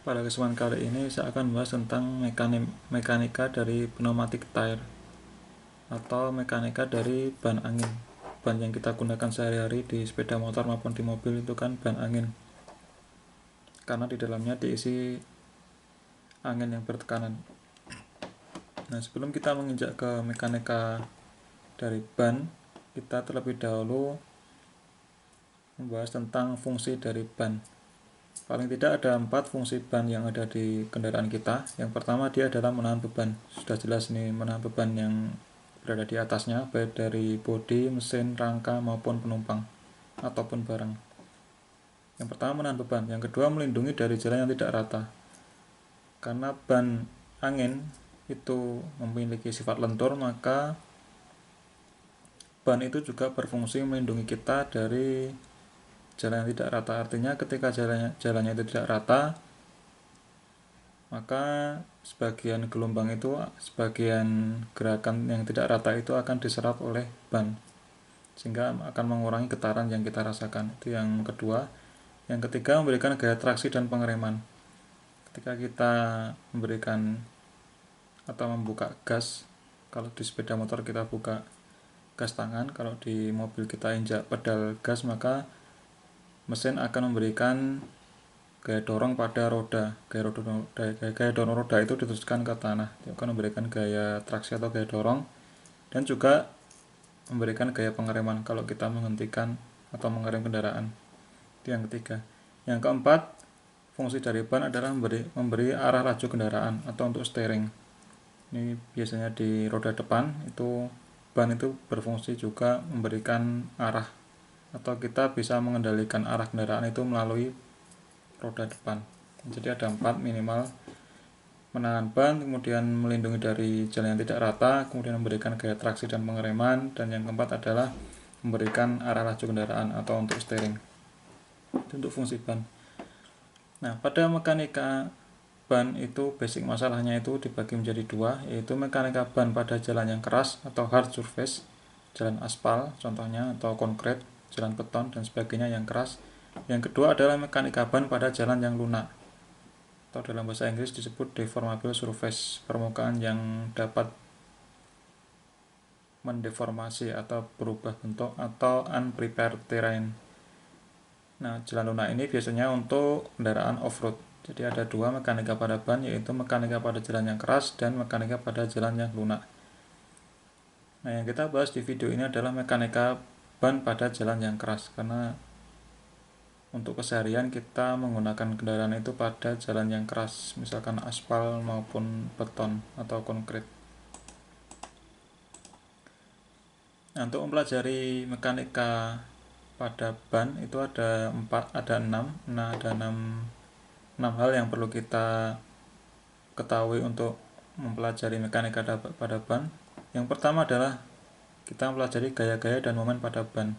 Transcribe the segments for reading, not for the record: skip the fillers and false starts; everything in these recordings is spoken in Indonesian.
Pada kesempatan kali ini saya akan membahas tentang mekanika dari pneumatic tire atau mekanika dari ban angin. Ban yang kita gunakan sehari-hari di sepeda motor maupun di mobil itu kan ban angin, karena di dalamnya diisi angin yang bertekanan. Nah, sebelum kita menginjak ke mekanika dari ban, kita terlebih dahulu membahas tentang fungsi dari ban. Paling tidak ada 4 fungsi ban yang ada di kendaraan kita. Yang pertama, dia adalah menahan beban. Sudah jelas nih, menahan beban yang berada di atasnya, baik dari bodi, mesin, rangka maupun penumpang ataupun barang. Yang pertama, menahan beban. Yang kedua, melindungi dari jalan yang tidak rata. Karena ban angin itu memiliki sifat lentur, maka ban itu juga berfungsi melindungi kita dari jalan yang tidak rata. Artinya ketika jalannya itu tidak rata, maka sebagian gelombang itu, sebagian gerakan yang tidak rata itu akan diserap oleh ban, sehingga akan mengurangi getaran yang kita rasakan. Itu yang kedua. Yang ketiga, memberikan gaya traksi dan pengereman. Ketika kita memberikan atau membuka gas, kalau di sepeda motor kita buka gas tangan, kalau di mobil kita injak pedal gas, maka mesin akan memberikan gaya dorong pada roda. Gaya dorong roda itu diteruskan ke tanah. Itu akan memberikan gaya traksi atau gaya dorong, dan juga memberikan gaya pengereman kalau kita menghentikan atau mengerem kendaraan. Itu yang ketiga. Yang keempat, fungsi dari ban adalah memberi arah laju kendaraan atau untuk steering. Ini biasanya di roda depan itu ban itu berfungsi juga memberikan arah, atau kita bisa mengendalikan arah kendaraan itu melalui roda depan. Jadi ada 4 minimal: menahan ban, kemudian melindungi dari jalan yang tidak rata, kemudian memberikan gaya traksi dan pengereman, dan yang keempat adalah memberikan arah laju kendaraan atau untuk steering. Itu untuk fungsi ban. Nah, pada mekanika ban itu basic masalahnya itu dibagi menjadi 2, yaitu mekanika ban pada jalan yang keras atau hard surface, jalan aspal contohnya, atau konkret, jalan beton dan sebagainya yang keras. Yang kedua adalah mekanika ban pada jalan yang lunak, atau dalam bahasa Inggris disebut deformable surface, permukaan yang dapat mendeformasi atau berubah bentuk, atau unprepared terrain. Nah, jalan lunak ini biasanya untuk kendaraan off-road. Jadi ada 2 mekanika pada ban, yaitu mekanika pada jalan yang keras dan mekanika pada jalan yang lunak. Nah, yang kita bahas di video ini adalah mekanika ban pada jalan yang keras, karena untuk keseharian kita menggunakan kendaraan itu pada jalan yang keras, misalkan aspal maupun beton atau konkret. Nah, untuk mempelajari mekanika pada ban itu ada 6 hal yang perlu kita ketahui untuk mempelajari mekanika pada ban. Yang pertama adalah kita mempelajari gaya-gaya dan momen pada ban.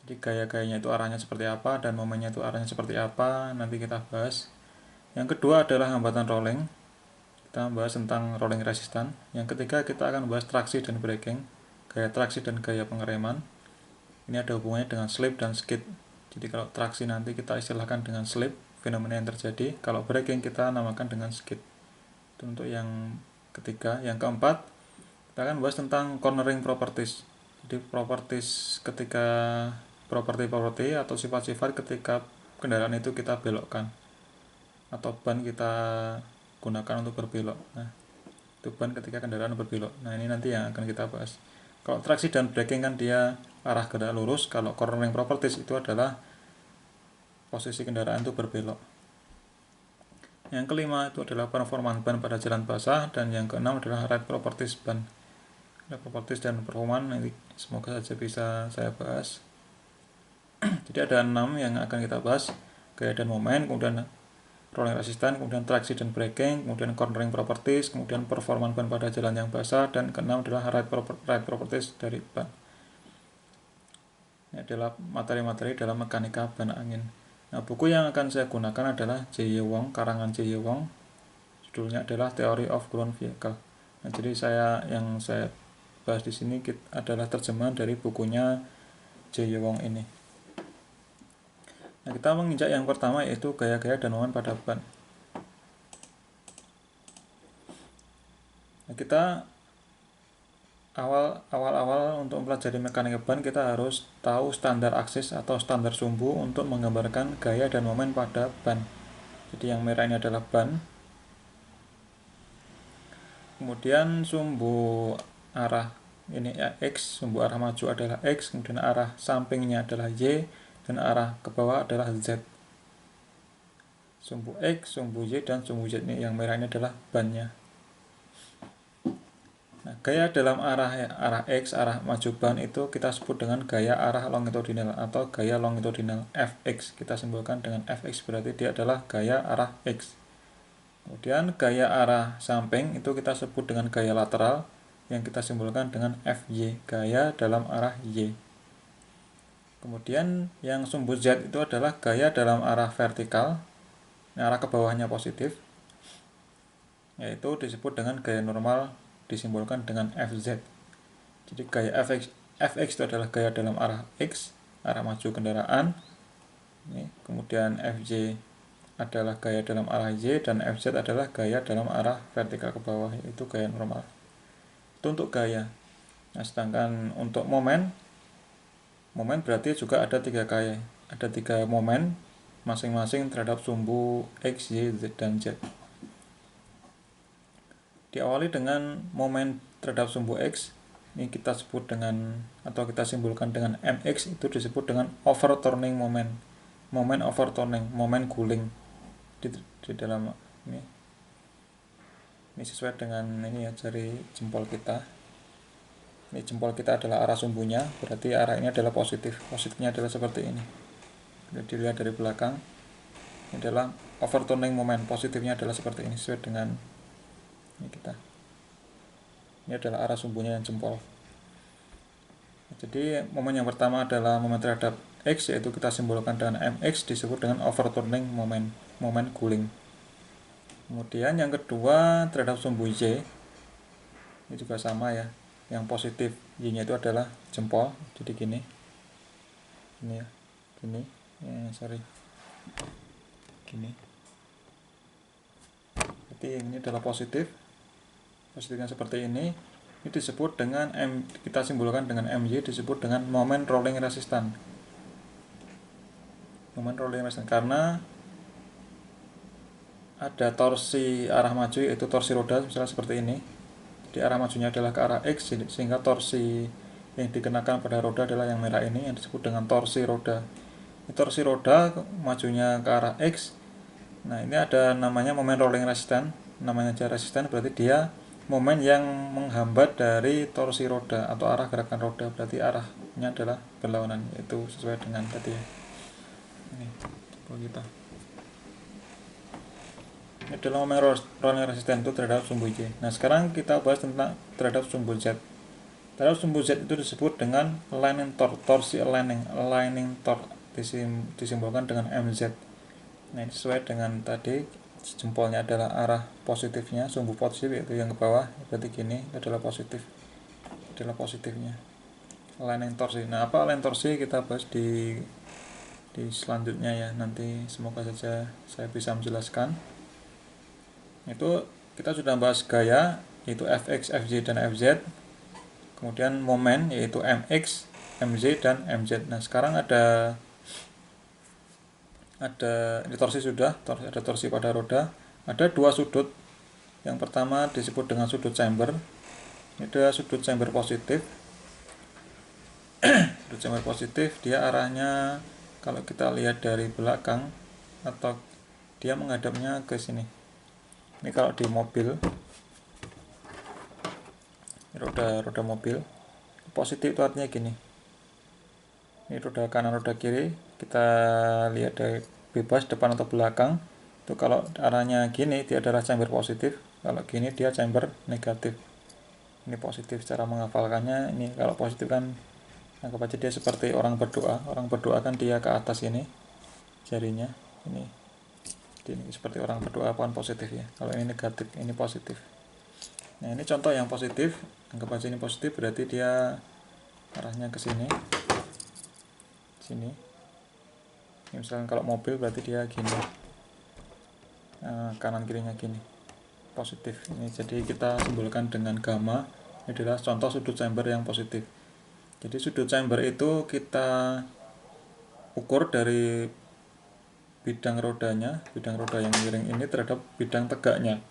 Jadi gaya-gayanya itu arahnya seperti apa dan momennya itu arahnya seperti apa, nanti kita bahas. Yang kedua adalah hambatan rolling. Kita membahas tentang rolling resistance. Yang ketiga, kita akan membahas traksi dan braking, gaya traksi dan gaya pengereman. Ini ada hubungannya dengan slip dan skid. Jadi kalau traksi nanti kita istilahkan dengan slip, fenomena yang terjadi. Kalau braking kita namakan dengan skid. Itu untuk yang ketiga. Yang keempat, kita akan bahas tentang cornering properties. Jadi properti atau sifat-sifat ketika kendaraan itu kita belokkan, atau ban kita gunakan untuk berbelok. Nah, itu ban ketika kendaraan berbelok. Nah, ini nanti yang akan kita bahas. Kalau traksi dan braking kan dia arah gerak lurus. Kalau cornering properties itu adalah posisi kendaraan itu berbelok. Yang kelima itu adalah performa ban pada jalan basah, dan yang keenam adalah ride properties ban. Ride properties dan performa nanti semoga saja bisa saya bahas. Jadi ada 6 yang akan kita bahas: gaya dan momen, kemudian rolling resistance, kemudian traksi dan braking, kemudian cornering properties, kemudian performa ban pada jalan yang basah, dan keenam adalah ride properties dari ban. Ini adalah materi-materi dalam mekanika ban angin. Nah, buku yang akan saya gunakan adalah J.Y. Wong, karangan J.Y. Wong. Judulnya adalah Theory of Ground Vehicle. Nah, jadi yang saya bahas di sini adalah terjemahan dari bukunya J.Y. Wong ini. Nah, kita menginjak yang pertama yaitu gaya-gaya dan momen pada ban. Nah, kita awal-awal untuk mempelajari mekanika ban kita harus tahu standar aksis atau standar sumbu untuk menggambarkan gaya dan momen pada ban. Jadi yang merah ini adalah ban, kemudian sumbu arah ini ya, X, sumbu arah maju adalah X, kemudian arah sampingnya adalah Y, dan arah ke bawah adalah Z. Sumbu X, sumbu Y, dan sumbu Z ini yang merah ini adalah bannya. Nah, gaya dalam arah X, arah maju ban itu kita sebut dengan gaya arah longitudinal atau gaya longitudinal Fx. Kita simbolkan dengan Fx, berarti dia adalah gaya arah X. Kemudian gaya arah samping itu kita sebut dengan gaya lateral yang kita simbolkan dengan Fy, gaya dalam arah Y. Kemudian yang sumbu Z itu adalah gaya dalam arah vertikal, arah ke bawahnya positif, yaitu disebut dengan gaya normal, disimbolkan dengan Fz. Jadi gaya Fx itu adalah gaya dalam arah X, arah maju kendaraan. Kemudian Fj adalah gaya dalam arah Y, dan Fz adalah gaya dalam arah vertikal ke bawah, yaitu gaya normal. Itu untuk gaya. Nah, sedangkan untuk momen berarti juga ada 3 gaya. Ada 3 momen masing-masing terhadap sumbu X, Y, Z, dan Z. Diawali dengan momen terhadap sumbu X, ini kita sebut dengan atau kita simbolkan dengan mx, itu disebut dengan overturning moment, momen overturning, momen guling di dalam ini sesuai dengan ini ya, jari jempol kita. Ini jempol kita adalah arah sumbunya, berarti arah ini adalah positif. Positifnya adalah seperti ini. Jadi dilihat dari belakang, ini adalah overturning moment, positifnya adalah seperti ini, sesuai dengan ini kita. Ini adalah arah sumbunya yang jempol. Jadi momen yang pertama adalah momen terhadap X, yaitu kita simbolkan dengan mx, disebut dengan overturning moment, momen guling. Kemudian yang kedua terhadap sumbu Y, ini juga sama ya, yang positif Y nya itu adalah jempol, jadi gini, ini ya, gini, sorry, gini. Jadi ini adalah positif, positifnya seperti ini disebut dengan kita simbolkan dengan MY, disebut dengan momen rolling resistance. Momen rolling resistance karena ada torsi arah maju, yaitu torsi roda, misalnya seperti ini. Jadi arah majunya adalah ke arah X, sehingga torsi yang dikenakan pada roda adalah yang merah ini, yang disebut dengan torsi roda. Ini torsi roda majunya ke arah X. Nah, ini ada namanya momen rolling resistance. Namanya aja resistance, berarti dia momen yang menghambat dari torsi roda atau arah gerakan roda, berarti arahnya adalah berlawanan, yaitu sesuai dengan tadi ya. Ini coba kita. Ini adalah momen rolling resistance itu terhadap sumbu Y. Nah, sekarang kita bahas tentang terhadap sumbu Z. Terhadap sumbu Z itu disebut dengan aligning torque, torsi aligning torque, disimbolkan dengan MZ. Nah, ini sesuai dengan tadi, jempolnya adalah arah positifnya, sumbu positif yaitu yang ke bawah, berarti gini adalah positif, adalah positifnya. Aligning torsi. Nah, apa aligning torsi kita bahas di selanjutnya ya, nanti semoga saja saya bisa menjelaskan. Itu kita sudah bahas gaya, yaitu Fx, Fj, dan Fz. Kemudian momen, yaitu mx, mz, dan mz. Nah, sekarang ada ini torsi sudah, ada torsi pada roda. Ada 2 sudut. Yang pertama disebut dengan sudut chamber. Ini adalah sudut chamber positif. Sudut chamber positif, dia arahnya kalau kita lihat dari belakang atau dia menghadapnya ke sini. Ini kalau di mobil, roda mobil, positif itu artinya gini. Ini roda kanan, roda kiri, kita lihat dari bebas depan atau belakang. Itu kalau arahnya gini dia adalah chamber positif, kalau gini dia chamber negatif. Ini positif, cara menghafalkannya ini kalau positif kan anggap aja dia seperti orang berdoa. Orang berdoa kan dia ke atas ini jarinya, ini seperti orang berdoa, pohon positif ya. Kalau ini negatif, ini positif. Nah, ini contoh yang positif, anggap aja ini positif, berarti dia arahnya ke sini, sini. Misalkan kalau mobil berarti dia gini, kanan kirinya gini, positif. Ini jadi kita simbolkan dengan gamma. Ini adalah contoh sudut chamber yang positif. Jadi sudut chamber itu kita ukur dari bidang rodanya, bidang roda yang miring ini terhadap bidang tegaknya.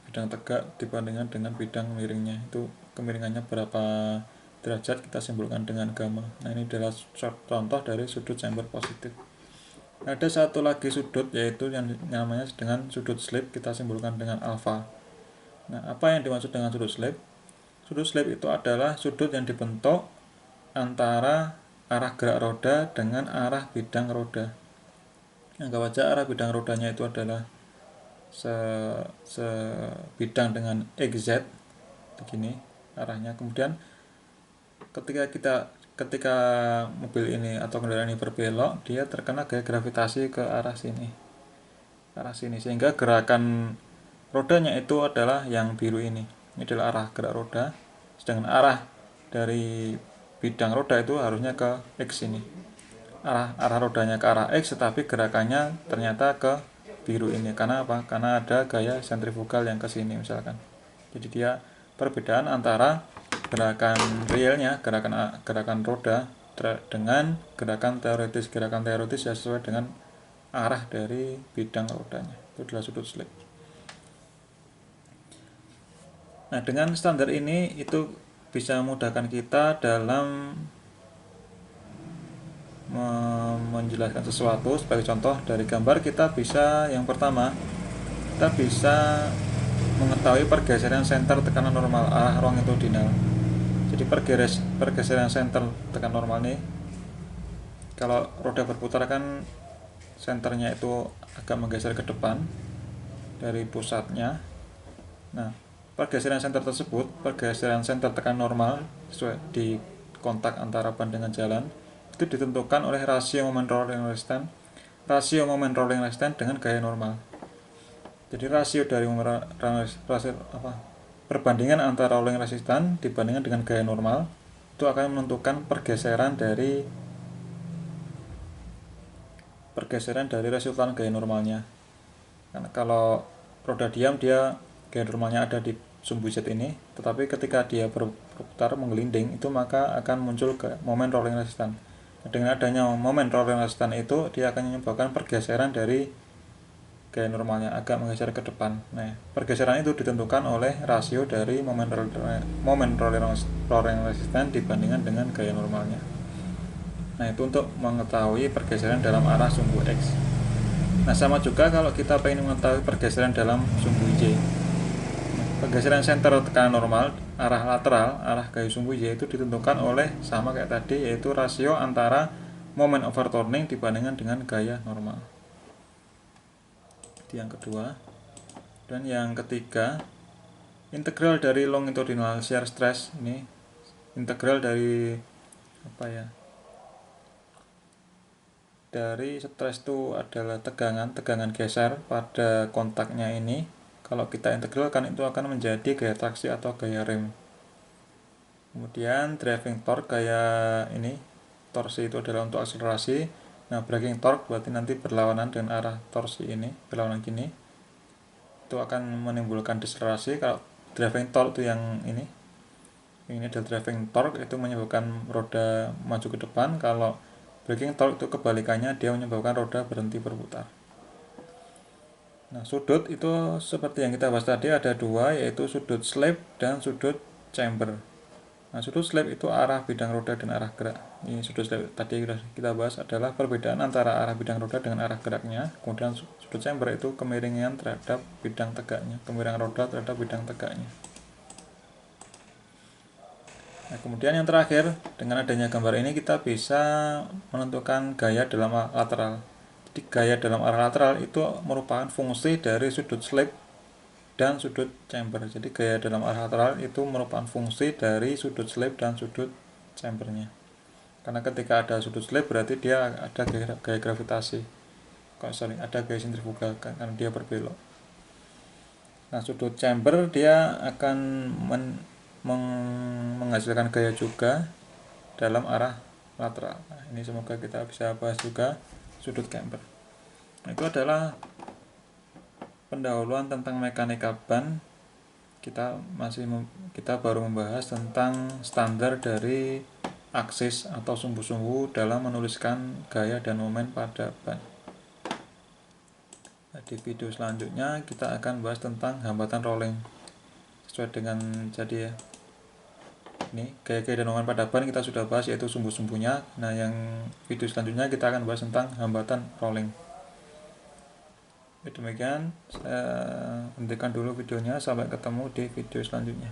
Bidang tegak dibandingkan dengan bidang miringnya, itu kemiringannya berapa derajat, kita simbolkan dengan gamma. Nah, ini adalah contoh dari sudut chamber positif. Ada satu lagi sudut, yaitu yang namanya dengan sudut slip, kita simbolkan dengan alfa. Nah, apa yang dimaksud dengan sudut slip? Sudut slip itu adalah sudut yang dibentuk antara arah gerak roda dengan arah bidang roda. Anggap aja arah bidang rodanya itu adalah sebidang dengan XZ, begini arahnya. Kemudian ketika mobil ini atau kendaraan ini berbelok, dia terkena gaya gravitasi ke arah sini, sehingga gerakan rodanya itu adalah yang biru ini adalah arah gerak roda, sedangkan arah dari bidang roda itu harusnya ke X ini, arah rodanya ke arah X, tetapi gerakannya ternyata ke biru ini. Karena apa? Karena ada gaya sentrifugal yang ke sini misalkan. Jadi dia perbedaan antara gerakan realnya, gerakan roda dengan gerakan teoretis. Gerakan teoretis ya sesuai dengan arah dari bidang rodanya. Itu adalah sudut slip. Nah, dengan standar ini itu bisa memudahkan kita dalam menjelaskan sesuatu. Sebagai contoh dari gambar, kita bisa, yang pertama, kita bisa mengetahui pergeseran center tekanan normal arah longitudinal. Jadi pergeseran center tekanan normal ini, kalau roda berputar kan senternya itu agak menggeser ke depan dari pusatnya. Nah, pergeseran center tersebut, pergeseran center tekanan normal sesuai di kontak antara ban dengan jalan, itu ditentukan oleh rasio momen rolling resistance dengan gaya normal. Jadi rasio dari perbandingan antara rolling resistance dibandingkan dengan gaya normal itu akan menentukan pergeseran dari resultan gaya normalnya. Karena kalau roda diam, dia gaya normalnya ada di sumbu Z ini, tetapi ketika dia berputar menggelinding itu maka akan muncul ke momen rolling resistance. Dengan adanya momen rolling resistance itu, dia akan menyebabkan pergeseran dari gaya normalnya agak menggeser ke depan. Nah, pergeseran itu ditentukan oleh rasio dari momen rolling resistance dibandingkan dengan gaya normalnya. Nah, itu untuk mengetahui pergeseran dalam arah sumbu X. Nah, sama juga kalau kita ingin mengetahui pergeseran dalam sumbu Y. Pergeseran center tekanan normal arah lateral, arah gaya sumbu Y itu ditentukan oleh sama kayak tadi, yaitu rasio antara momen overturning dibandingkan dengan gaya normal. Itu yang kedua. Dan yang ketiga, integral dari longitudinal shear stress. Ini integral dari dari stres itu adalah tegangan geser pada kontaknya ini. Kalau kita integralkan itu akan menjadi gaya traksi atau gaya rem. Kemudian driving torque, gaya ini, torsi itu adalah untuk akselerasi. Nah, braking torque berarti nanti berlawanan dengan arah torsi ini, berlawanan gini. Itu akan menimbulkan deselerasi. Kalau driving torque itu yang ini adalah driving torque, itu menyebabkan roda maju ke depan. Kalau braking torque itu kebalikannya, dia menyebabkan roda berhenti berputar. Nah, sudut itu seperti yang kita bahas tadi ada dua, yaitu sudut slip dan sudut chamber. Nah, sudut slip itu arah bidang roda dan arah gerak. Ini sudut slip tadi kita bahas adalah perbedaan antara arah bidang roda dengan arah geraknya. Kemudian sudut chamber itu kemiringan terhadap bidang tegaknya, kemiringan roda terhadap bidang tegaknya. Nah, kemudian yang terakhir, dengan adanya gambar ini kita bisa menentukan gaya dalam lateral. Jadi gaya dalam arah lateral itu merupakan fungsi dari sudut slip dan sudut chamber. Jadi gaya dalam arah lateral itu merupakan fungsi dari sudut slip dan sudut chambernya. Karena ketika ada sudut slip berarti dia ada gaya gravitasi. Ada gaya sentrifugal karena dia berbelok. Nah, sudut chamber dia akan menghasilkan gaya juga dalam arah lateral. Nah, ini semoga kita bisa bahas juga sudut camber. Itu adalah pendahuluan tentang mekanika ban. Kita baru membahas tentang standar dari aksis atau sumbu-sumbu dalam menuliskan gaya dan momen pada ban. Di video selanjutnya kita akan bahas tentang hambatan rolling sesuai dengan jadi ya. Ini gaya-gaya dan momen pada ban kita sudah bahas, yaitu sumbu-sumbunya. Nah, yang video selanjutnya kita akan bahas tentang hambatan rolling. Demikian, saya hentikan dulu videonya. Sampai ketemu di video selanjutnya.